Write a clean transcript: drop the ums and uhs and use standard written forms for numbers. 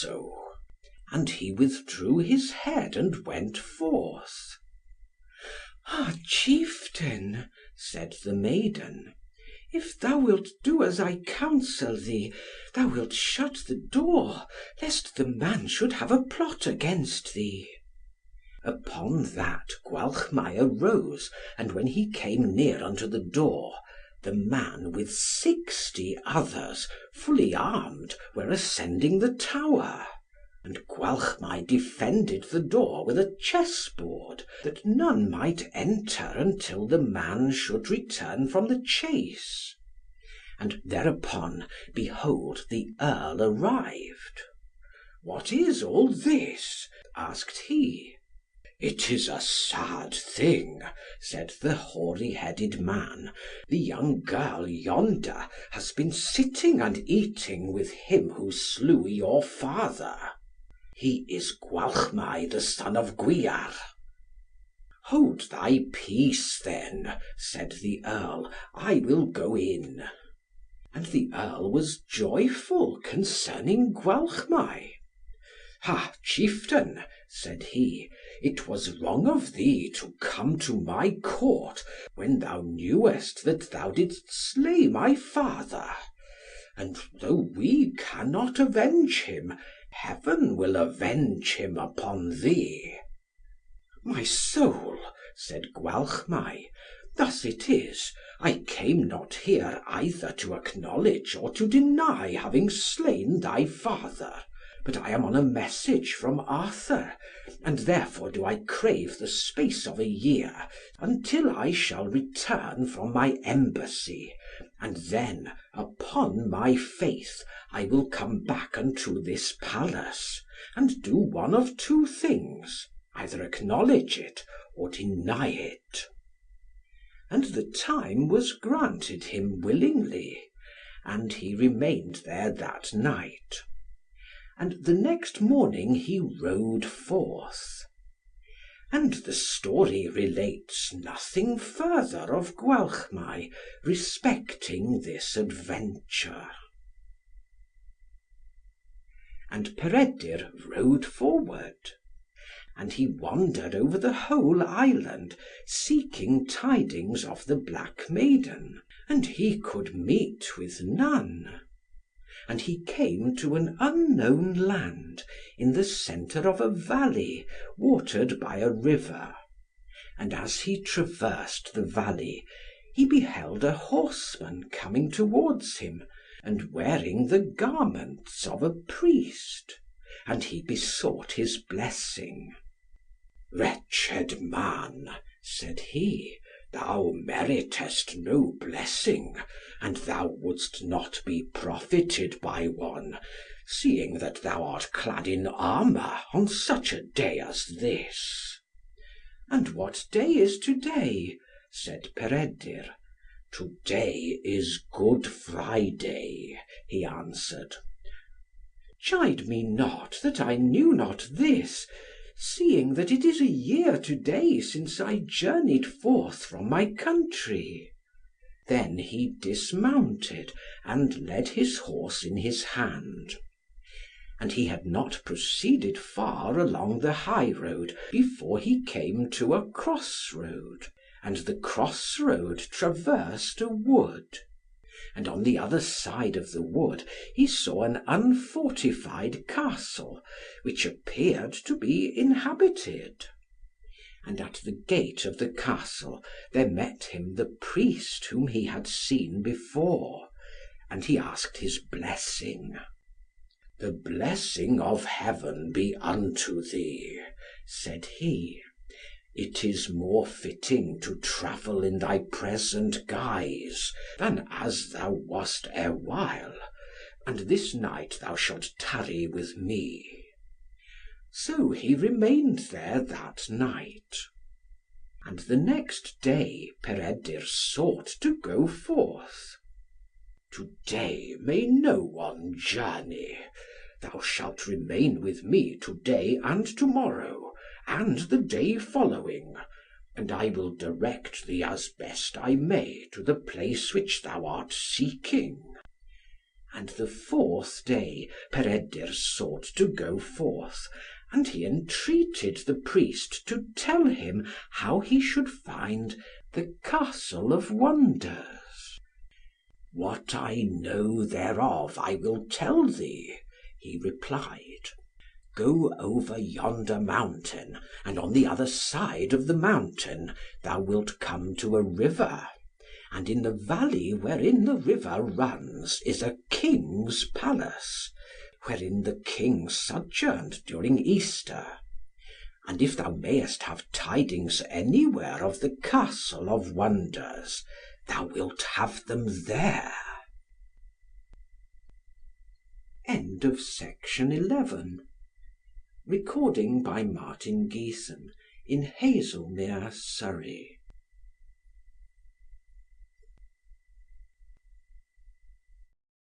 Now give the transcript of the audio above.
also. And he withdrew his head, and went forth. "Ah, chieftain," said the maiden, "if thou wilt do as I counsel thee, thou wilt shut the door, lest the man should have a plot against thee." Upon that Gwalchmai arose, and when he came near unto the door, the man with 60 others, fully armed, were ascending the tower. And Gwalchmai defended the door with a chessboard, that none might enter until the man should return from the chase. And thereupon, behold, the Earl arrived. "What is all this?" asked he. "It is a sad thing," said the hoary headed man. "The young girl yonder has been sitting and eating with him who slew your father. He is Gwalchmai the son of Gwyar." "Hold thy peace then," said the Earl, "I will go in." And the Earl was joyful concerning Gwalchmai. "Ha, chieftain," said he, "it was wrong of thee to come to my Court, when thou knewest that thou didst slay my father. And though we cannot avenge him, Heaven will avenge him upon thee." "My soul," said Gwalchmai, "thus it is, I came not here either to acknowledge or to deny having slain thy father, but I am on a message from Arthur, and therefore do I crave the space of a year, until I shall return from my embassy, and then, upon my faith, I will come back unto this palace, and do one of two things, either acknowledge it, or deny it." And the time was granted him willingly, and he remained there that night. And the next morning he rode forth. And the story relates nothing further of Gwalchmai respecting this adventure. And Peredur rode forward. And he wandered over the whole island, seeking tidings of the black maiden, and he could meet with none. And he came to an unknown land, in the centre of a valley, watered by a river. And as he traversed the valley, he beheld a horseman coming towards him, and wearing the garments of a priest. And he besought his blessing. "Wretched man," said he, "thou meritest no blessing, and thou wouldst not be profited by one, seeing that thou art clad in armour on such a day as this." "And what day is to day?" said Peredur. "To day is Good Friday," he answered. "Chide me not that I knew not this, seeing that it is a year to day since I journeyed forth from my country." Then he dismounted, and led his horse in his hand. And he had not proceeded far along the high road, before he came to a cross road, and the cross road traversed a wood. And on the other side of the wood he saw an unfortified castle, which appeared to be inhabited. And at the gate of the castle there met him the priest whom he had seen before, and he asked his blessing. "The blessing of Heaven be unto thee," said he. "It is more fitting to travel in thy present guise, than as thou wast erewhile, and this night thou shalt tarry with me." So he remained there that night. And the next day Peredur sought to go forth. "To day may no one journey. Thou shalt remain with me to day and to morrow, and the day following, and I will direct thee as best I may to the place which thou art seeking." And the fourth day Peredur sought to go forth, and he entreated the priest to tell him how he should find the Castle of Wonders. "What I know thereof I will tell thee," he replied. "Go over yonder mountain, and on the other side of the mountain thou wilt come to a river, and in the valley wherein the river runs is a King's palace, wherein the King sojourned during Easter. And if thou mayest have tidings anywhere of the Castle of Wonders, thou wilt have them there." End of Section 11. Recording by Martin Geeson in Haslemere, Surrey.